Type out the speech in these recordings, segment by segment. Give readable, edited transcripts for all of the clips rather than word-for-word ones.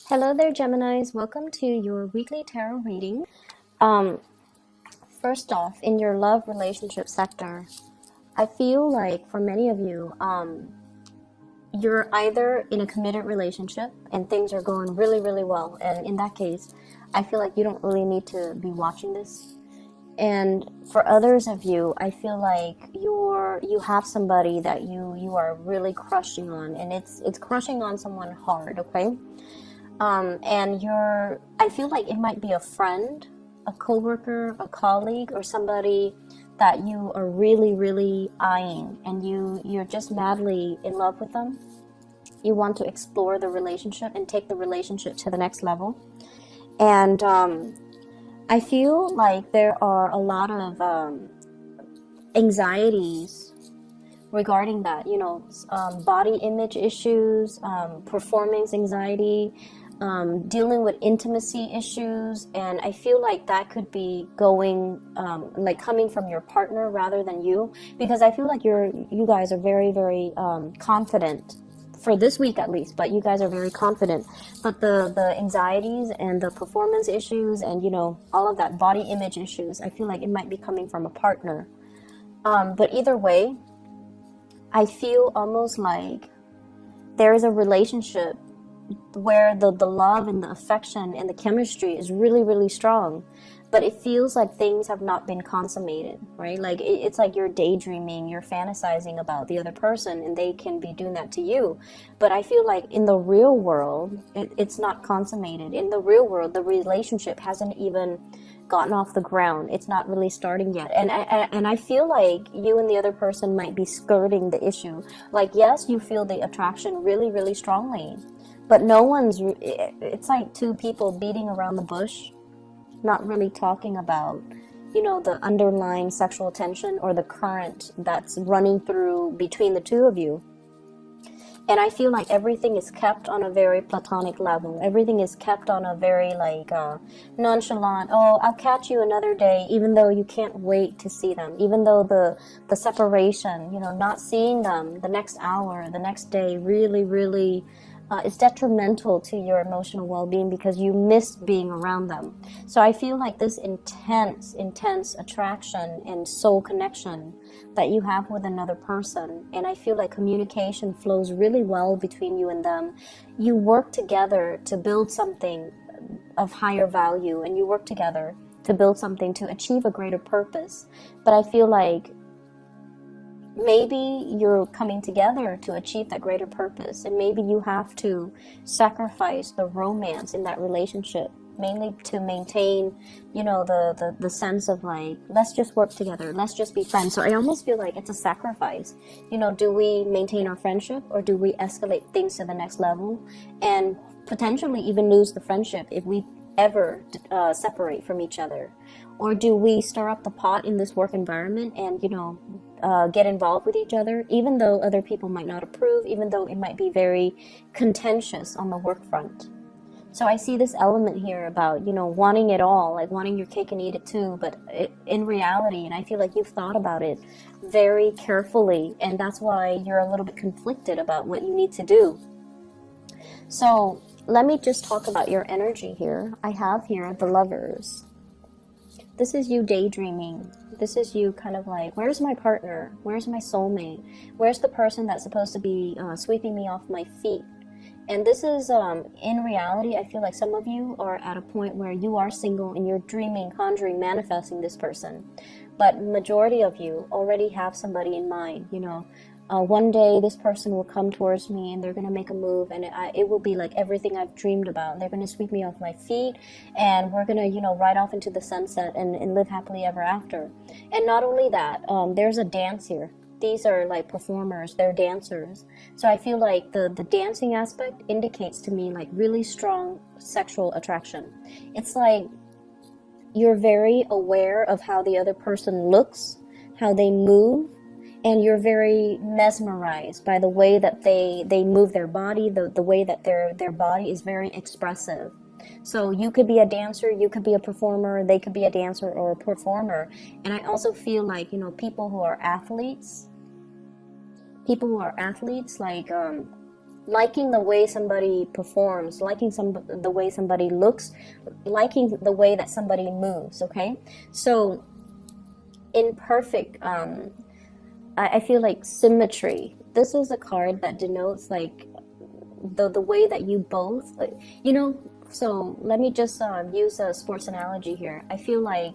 Hello there, Geminis. Welcome to your weekly tarot reading. Um, First off, in your love relationship sector, I feel like for many of you, you're either in a committed relationship and things are going really, really well. And in that case, I feel like you don't really need to be watching this. And for others of you, I feel like you have somebody that you are really crushing on, and it's crushing on someone hard, okay? And I feel like it might be a friend, a coworker, a colleague, or somebody that you are really, really eyeing, and you're just madly in love with them. You want to explore the relationship and take the relationship to the next level. And I feel like there are a lot of anxieties regarding that, body image issues, performance anxiety, dealing with intimacy issues, and I feel like that could be going like coming from your partner rather than you, because I feel like you guys are very, very confident for this week at least, but you guys are very confident, but the anxieties and the performance issues and all of that body image issues, I feel like it might be coming from a partner. But either way, I feel almost like there is a relationship where the love and the affection and the chemistry is really, really strong, but it feels like things have not been consummated, right? Like it's like you're daydreaming, you're fantasizing about the other person, and they can be doing that to you. But I feel like in the real world, it's not consummated. In the real world, the relationship hasn't even gotten off the ground. It's not really starting yet. And I feel like you and the other person might be skirting the issue. Like, yes, you feel the attraction really, really strongly, but it's like two people beating around the bush, not really talking about, the underlying sexual tension or the current that's running through between the two of you. And I feel like everything is kept on a very platonic level. Everything is kept on a very nonchalant, oh, I'll catch you another day, even though you can't wait to see them. Even though the separation, not seeing them the next hour, the next day really, really is detrimental to your emotional well-being because you miss being around them. So I feel like this intense attraction and soul connection that you have with another person, and I feel like communication flows really well between you and them. You work together to build something of higher value, and you work together to build something to achieve a greater purpose. But I feel like maybe you're coming together to achieve that greater purpose, and maybe you have to sacrifice the romance in that relationship, mainly to maintain, the sense of like, let's just work together, let's just be friends. So I almost feel like it's a sacrifice. Do we maintain our friendship, or do we escalate things to the next level and potentially even lose the friendship if we ever separate from each other? Or do we stir up the pot in this work environment and get involved with each other, even though other people might not approve, even though it might be very contentious on the work front? So I see this element here about wanting it all, like wanting your cake and eat it too, but in reality, and I feel like you've thought about it very carefully, and that's why you're a little bit conflicted about what you need to do. So let me just talk about your energy here. I have here the Lovers. This is you daydreaming. This is you kind of like, where's my partner? Where's my soulmate? Where's the person that's supposed to be sweeping me off my feet? And this is, in reality, I feel like some of you are at a point where you are single and you're dreaming, conjuring, manifesting this person. But majority of you already have somebody in mind, one day this person will come towards me and they're going to make a move, and it will be like everything I've dreamed about. They're going to sweep me off my feet, and we're going to, ride off into the sunset and live happily ever after. And not only that, there's a dance here. These are like performers, they're dancers. So I feel like the dancing aspect indicates to me like really strong sexual attraction. It's like you're very aware of how the other person looks, how they move, and you're very mesmerized by the way that they move their body, the way that their body is very expressive. So you could be a dancer, you could be a performer, they could be a dancer or a performer. And I also feel like, people who are athletes, like liking the way somebody performs, liking the way somebody looks, liking the way that somebody moves. Okay, so in perfect, I feel like symmetry. This is a card that denotes like the way that you both, you know. So let me just use a sports analogy here. I feel like,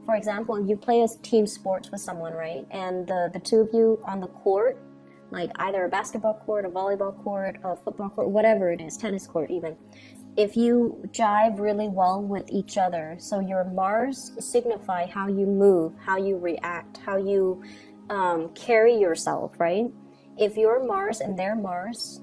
for example, you play a team sports with someone, right? And the two of you on the court, like either a basketball court, a volleyball court, a football court, whatever it is, tennis court even. If you jive really well with each other, so your Mars signify how you move, how you react, how you carry yourself, right? If your Mars and their Mars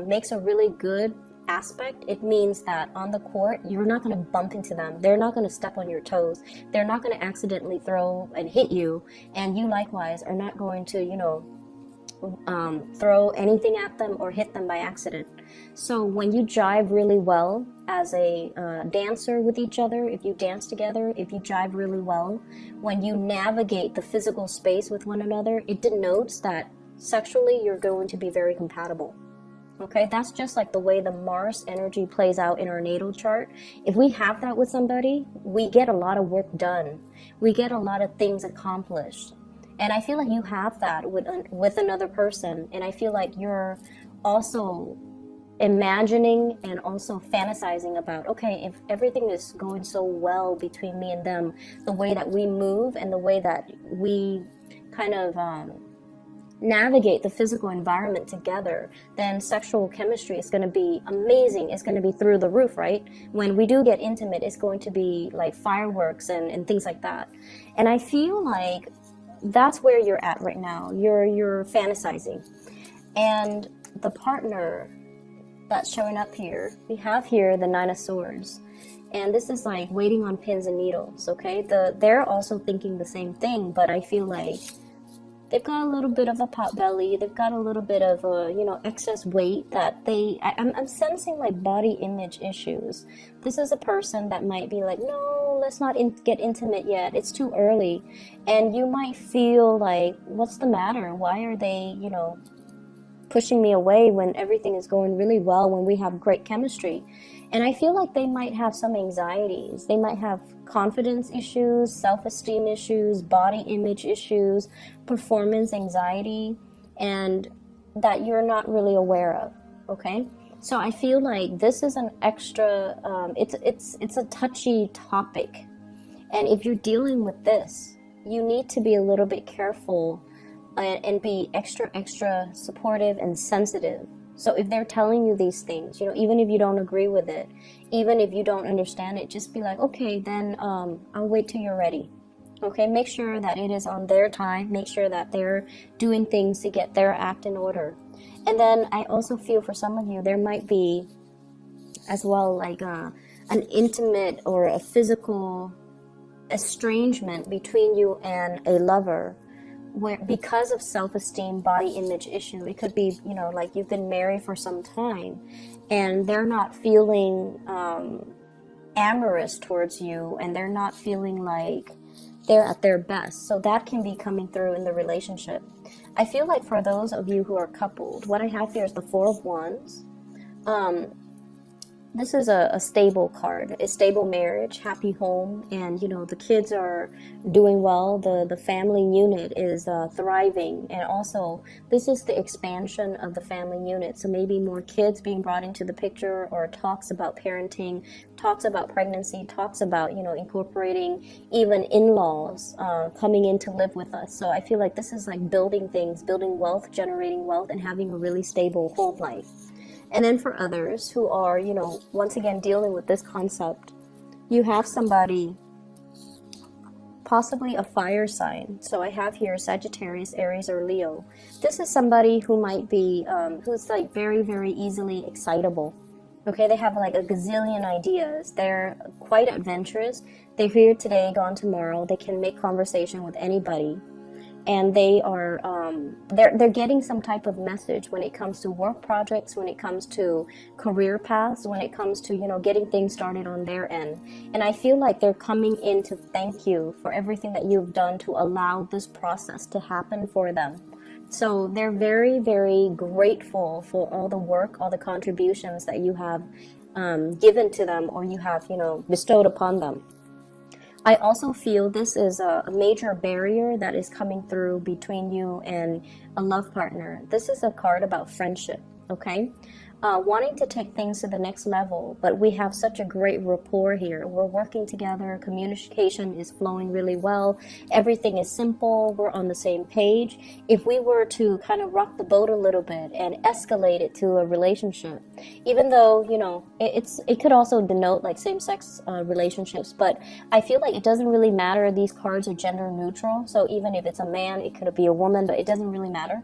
makes a really good aspect, it means that on the court, you're not going to bump into them. They're not going to step on your toes. They're not going to accidentally throw and hit you. And you likewise are not going to, you know, throw anything at them or hit them by accident. So when you jive really well as a dancer with each other, if you dance together, if you jive really well, when you navigate the physical space with one another, it denotes that sexually you're going to be very compatible. Okay, that's just like the way the Mars energy plays out in our natal chart. If we have that with somebody, we get a lot of work done. We get a lot of things accomplished. And I feel like you have that with another person. And I feel like you're also imagining and also fantasizing about, okay, if everything is going so well between me and them, the way that we move and the way that we kind of navigate the physical environment together, then sexual chemistry is going to be amazing. It's going to be through the roof, right? When we do get intimate, it's going to be like fireworks and things like that. And I feel like that's where you're at right now. You're fantasizing. And the partner that's showing up here, we have here the Nine of Swords. And this is like waiting on pins and needles, okay? They're also thinking the same thing, but I feel like they've got a little bit of a pot belly. They've got a little bit of excess weight that I'm sensing like body image issues. This is a person that might be like, no, let's not get intimate yet. It's too early. And you might feel like, what's the matter? Why are they, pushing me away when everything is going really well, when we have great chemistry? And I feel like they might have some anxieties. They might have confidence issues, self-esteem issues, body image issues, performance anxiety, and that you're not really aware of, okay? So I feel like this is an extra, it's a touchy topic. And if you're dealing with this, you need to be a little bit careful and be extra supportive and sensitive. So if they're telling you these things, even if you don't agree with it, even if you don't understand it, just be like, okay, then I'll wait till you're ready. Okay, make sure that it is on their time. Make sure that they're doing things to get their act in order. And then I also feel for some of you, there might be as well like an intimate or a physical estrangement between you and a lover, where because of self-esteem, body image issue. It could be, like you've been married for some time and they're not feeling amorous towards you, and they're not feeling like they're at their best. So that can be coming through in the relationship. I feel like for those of you who are coupled, what I have here is the Four of Wands. This is a stable card, a stable marriage, happy home, and the kids are doing well. The family unit is thriving, and also this is the expansion of the family unit. So maybe more kids being brought into the picture, or talks about parenting, talks about pregnancy, talks about incorporating even in-laws coming in to live with us. So I feel like this is like building things, building wealth, generating wealth, and having a really stable home life. And then for others who are, once again dealing with this concept, you have somebody, possibly a fire sign. So I have here Sagittarius, Aries, or Leo. This is somebody who might be, who's like very, very easily excitable. Okay, they have like a gazillion ideas. They're quite adventurous. They're here today, gone tomorrow. They can make conversation with anybody. And they are, they're getting some type of message when it comes to work projects, when it comes to career paths, when it comes to, getting things started on their end. And I feel like they're coming in to thank you for everything that you've done to allow this process to happen for them. So they're very, very grateful for all the work, all the contributions that you have given to them, or you have, bestowed upon them. I also feel this is a major barrier that is coming through between you and a love partner. This is a card about friendship, okay? Wanting to take things to the next level, but we have such a great rapport here. We're working together, communication is flowing really well, everything is simple, we're on the same page. If we were to kind of rock the boat a little bit and escalate it to a relationship, even though, it could also denote like same-sex relationships, but I feel like it doesn't really matter. These cards are gender neutral, so even if it's a man, it could be a woman, but it doesn't really matter.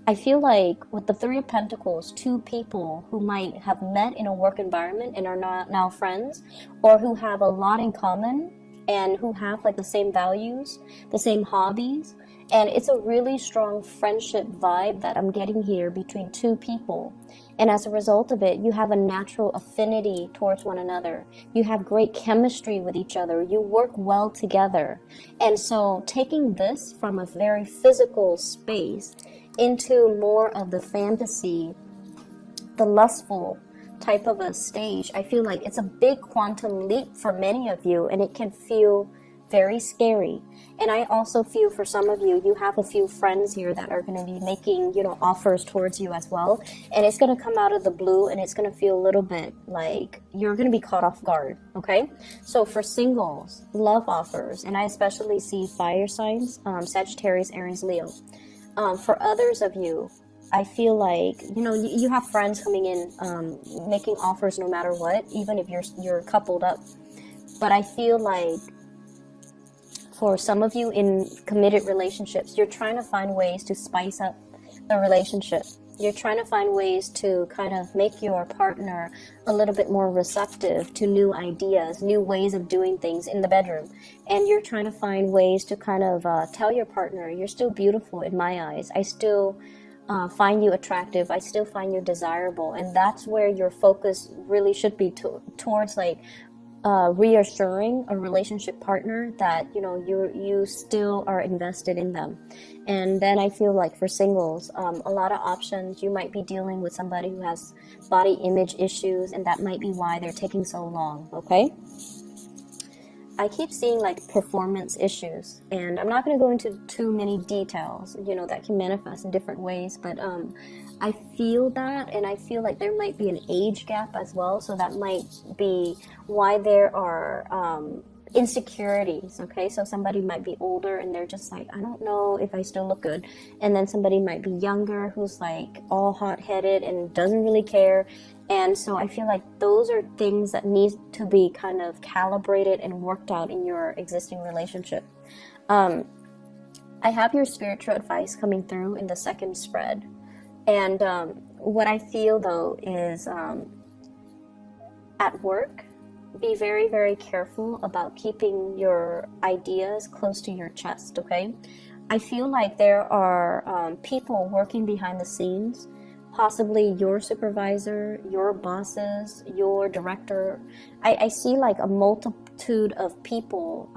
I feel like with the Three of Pentacles, two people who might have met in a work environment and are not now friends, or who have a lot in common and who have like the same values, the same hobbies, and it's a really strong friendship vibe that I'm getting here between two people. And as a result of it, you have a natural affinity towards one another. You have great chemistry with each other. You work well together. And so taking this from a very physical space into more of the fantasy, the lustful type of a stage, I feel like it's a big quantum leap for many of you, and it can feel very scary. And I also feel for some of you, you have a few friends here that are going to be making, offers towards you as well. And it's going to come out of the blue, and it's going to feel a little bit like you're going to be caught off guard, okay? So for singles, love offers, and I especially see fire signs, Sagittarius, Aries, Leo. For others of you, I feel like, you have friends coming in, making offers no matter what, even if you're coupled up. But I feel like for some of you in committed relationships, you're trying to find ways to spice up the relationship. You're trying to find ways to kind of make your partner a little bit more receptive to new ideas, new ways of doing things in the bedroom. And you're trying to find ways to kind of tell your partner, you're still beautiful in my eyes. I still find you attractive. I still find you desirable. And that's where your focus really should be towards like reassuring a relationship partner that you still are invested in them. And then I feel like for singles, a lot of options. You might be dealing with somebody who has body image issues, and that might be why they're taking so long, okay? I keep seeing like performance issues, and I'm not going to go into too many details, that can manifest in different ways, but I feel that, and I feel like there might be an age gap as well, so that might be why there are insecurities, okay? So somebody might be older and they're just like, I don't know if I still look good, and then somebody might be younger who's like all hot-headed and doesn't really care. And so I feel like those are things that need to be kind of calibrated and worked out in your existing relationship. I have your spiritual advice coming through in the second spread. And what I feel, though, is at work, be very, very careful about keeping your ideas close to your chest, okay? I feel like there are people working behind the scenes, possibly your supervisor, your bosses, your director. I see like a multitude of people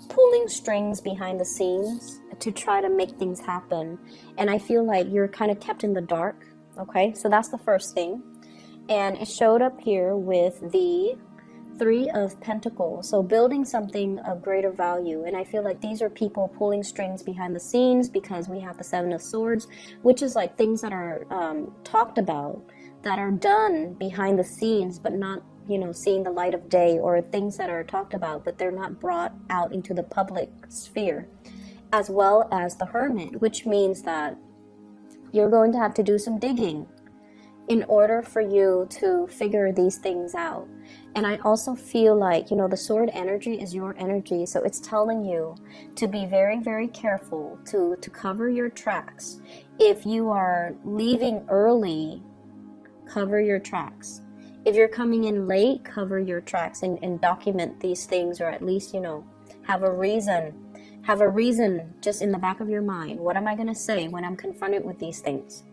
pulling strings behind the scenes to try to make things happen. And I feel like you're kind of kept in the dark, okay? So that's the first thing. And it showed up here with the Three of Pentacles, so building something of greater value. And I feel like these are people pulling strings behind the scenes, because we have the Seven of Swords, which is like things that are talked about, that are done behind the scenes, but not, seeing the light of day, or things that are talked about, but they're not brought out into the public sphere. As well as the Hermit, which means that you're going to have to do some digging in order for you to figure these things out. And I also feel like, the sword energy is your energy. So it's telling you to be very, very careful to cover your tracks. If you are leaving early, cover your tracks. If you're coming in late, cover your tracks and document these things, or at least, have a reason. Have a reason just in the back of your mind. What am I going to say when I'm confronted with these things?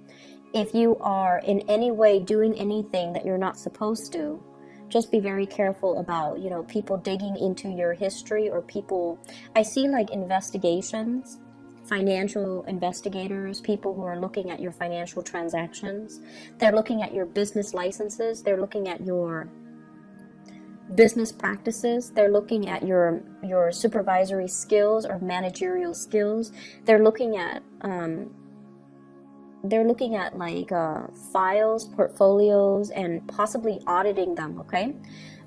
If you are in any way doing anything that you're not supposed to, just be very careful about, people digging into your history, or people, I see like investigations financial investigators, people who are looking at your financial transactions. They're looking at your business licenses. They're looking at your business practices. They're looking at your supervisory skills or managerial skills. They're looking at like files, portfolios, and possibly auditing them. Okay.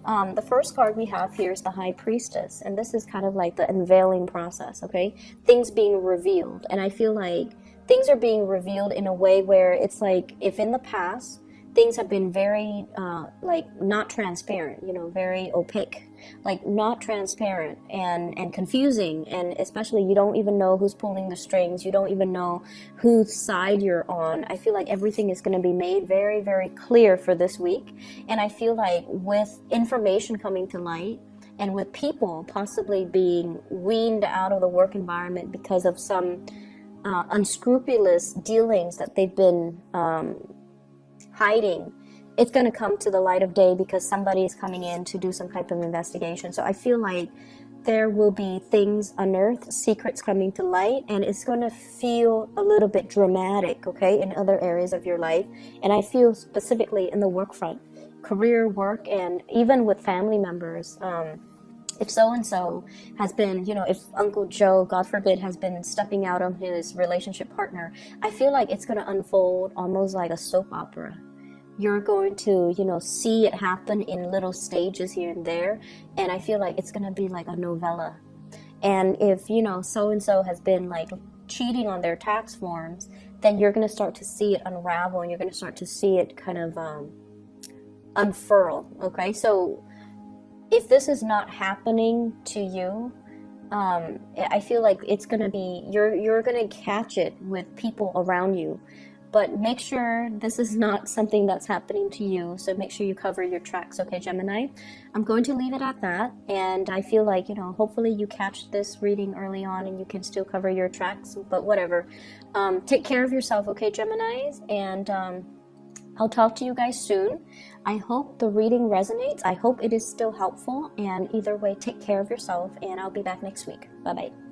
The first card we have here is the High Priestess, and this is kind of like the unveiling process, okay? Things being revealed, and I feel like things are being revealed in a way where it's like, if in the past, things have been very, like, not transparent, you know, very opaque, like, not transparent and confusing, and especially you don't even know who's pulling the strings, you don't even know whose side you're on. I feel like everything is going to be made very, very clear for this week, and I feel like with information coming to light, and with people possibly being weaned out of the work environment because of some unscrupulous dealings that they've been hiding, it's going to come to the light of day because somebody is coming in to do some type of investigation. So I feel like there will be things unearthed, secrets coming to light, and it's going to feel a little bit dramatic, okay, in other areas of your life. And I feel specifically in the work front, career, work, and even with family members. If so-and-so has been, you know, if Uncle Joe, God forbid, has been stepping out on his relationship partner, I feel like it's going to unfold almost like a soap opera. You're going to, you know, see it happen in little stages here and there, and I feel like it's going to be like a novella. And if, you know, so-and-so has been like cheating on their tax forms, then you're going to start to see it unravel, and you're going to start to see it kind of unfurl, okay? So if this is not happening to you, I feel like it's going to be, you're going to catch it with people around you. But make sure this is not something that's happening to you. So make sure you cover your tracks, okay, Gemini? I'm going to leave it at that. And I feel like, you know, hopefully you catch this reading early on and you can still cover your tracks. But whatever. Take care of yourself, okay, Geminis? And I'll talk to you guys soon. I hope the reading resonates. I hope it is still helpful. And either way, take care of yourself. And I'll be back next week. Bye-bye.